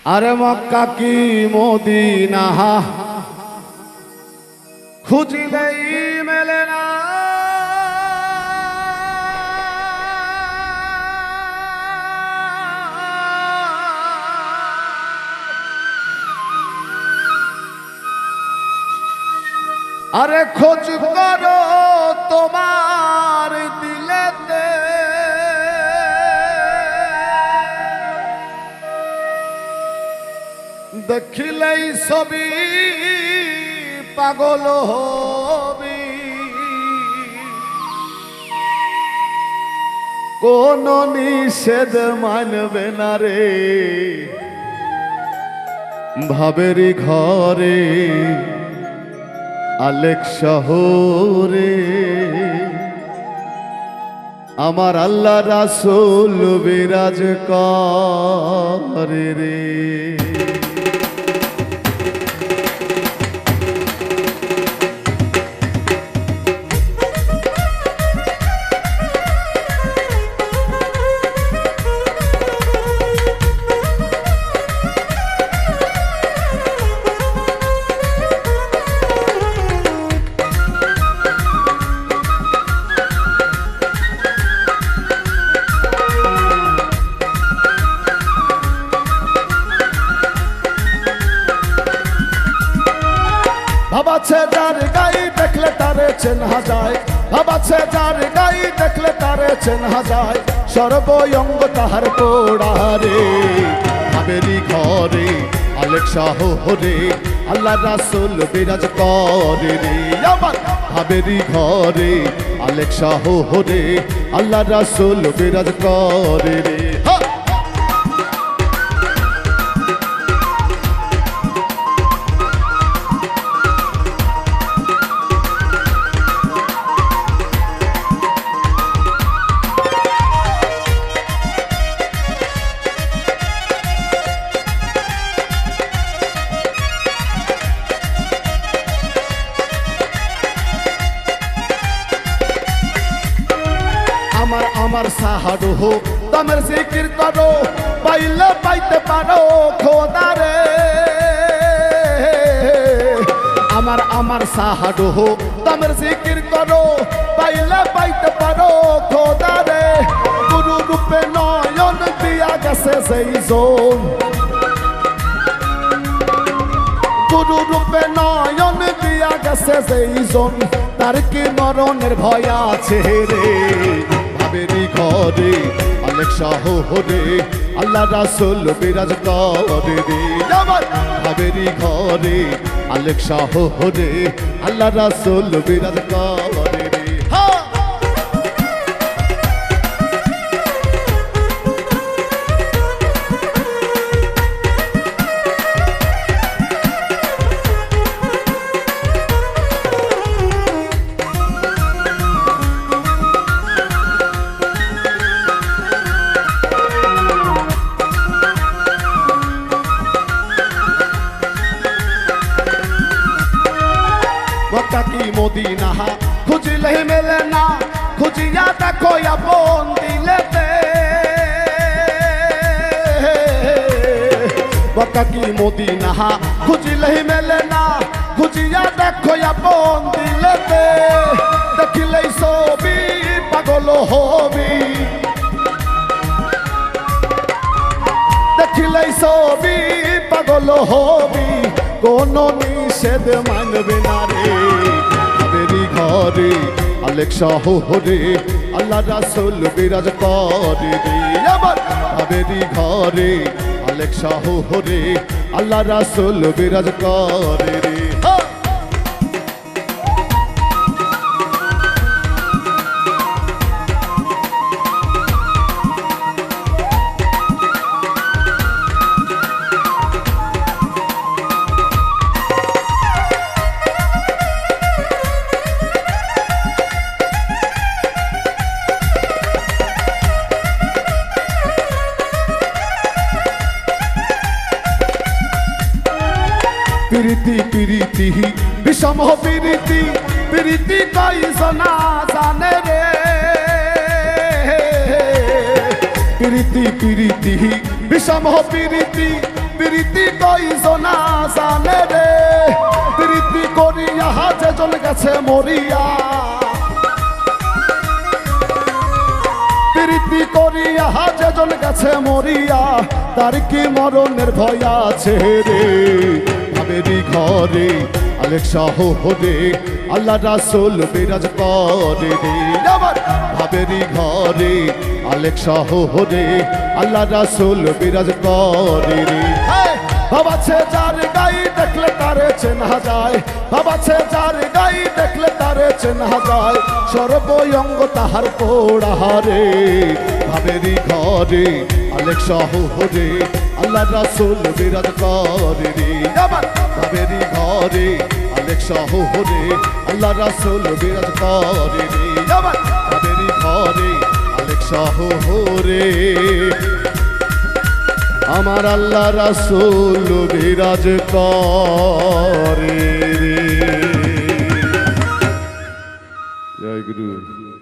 আরে মক্কা কি মদিনা খুঁজিলেই মেলে না। আরে খোঁজ করো তোমার দিলেতে, দেখিলেই ছবি পাগল হবি। কোন নিষেধ মানবে না রে ভাবেরি ঘরে আলেক শহরে। আমার আল্লাহ রাসূল বিরাজ করে রে। ভাবাছে যার গাই দেখলে তারে চেনা যায়, ভাবাছে যার গাই দেখলে তারে চেনা যায়। সর্বঙ্গ তাহার পোড়া রে ভাবেরি ঘরে আলেক শহরে আল্লাহ রাসূল বিরাজ করে রে। আমার ভাবেরি ঘরে আলেক শহরে আল্লাহ রাসূল বিরাজ করে রে। আমার সাহাডো হো তামের জিকির করো, পাইলে পাইতে পারো খোদা রে। আমার সাহাডো হো তামের জিকির করো, পাইলে পাইতে পারো খোদা রে। গুরু রূপে নয়ন দিয়া গেছে সেই জন, গুরু রূপে নয়ন দিয়া গেছে সেই জন। তার কি মরণের ভয় আছে রে ভাবেরি ঘরে আলেক শহরে আল্লাহ রাসূল বিরাজ করে রে। আমার ভাবেরি ঘরে আলেক শহরে আল্লাহ রাসূল বিরাজ করে রে। মক্কা কি মদিনা খুঁজিলে মেলে না, খুঁজিয়া দেখো আপন দিলেতে। মক্কা কি মদিনা খুঁজিলে মেলে না, খুঁজিয়া দেখো আপন দিলেতে। দেখিলেই ছবি পাগল হবি, দেখিলেই ছবি পাগল হবি। কোন নিষেধ মানবে না রে ভাবেরি ঘরে আলেক শহরে আল্লাহ রাসূল বিরাজ করে রে। আমার ভাবেরি ঘরে আলেক শহরে আল্লাহ রাসূল বিরাজ করে রে। প্রীতি প্রীতি বিষম প্রীতি, প্রীতি কইসনা জানে রে। প্রীতি প্রীতি বিষম প্রীতি, প্রীতি কইজনা জানে রে প্রীতি করিয়া যেজন গেছে মরিয়া প্রীতি করিয়া যেজন গেছে মরিয়া তার কি মরণের ভয় আছে রে ভাবেরি ঘরে আলেক শাহ হরে আল্লাহ রাসূল বিরাজ করে রে আমার ভাবেরি ঘরে আলেক শাহ হরে আল্লাহ রাসূল বিরাজ করে রে বাবাছে যার গাই দেখলে তারে চেনা যায় বাবাছে যার গাই দেখলে তারে চেনা যায় সর্বঙ্গ তাহার পোড়া রে ভাবেরি ঘরে আলেক শাহ হরে আল্লাহ রাসূল বিরাজ করে রে আমার ভাবেরি ঘরে আলেক শাহ হরে আল্লাহ রাসূল বিরাজ করে রে আমার ভাবেরি ঘরে আলেক শাহ হরে আমার আল্লাহ রাসূল বিরাজ করে রে। জয় গুরু।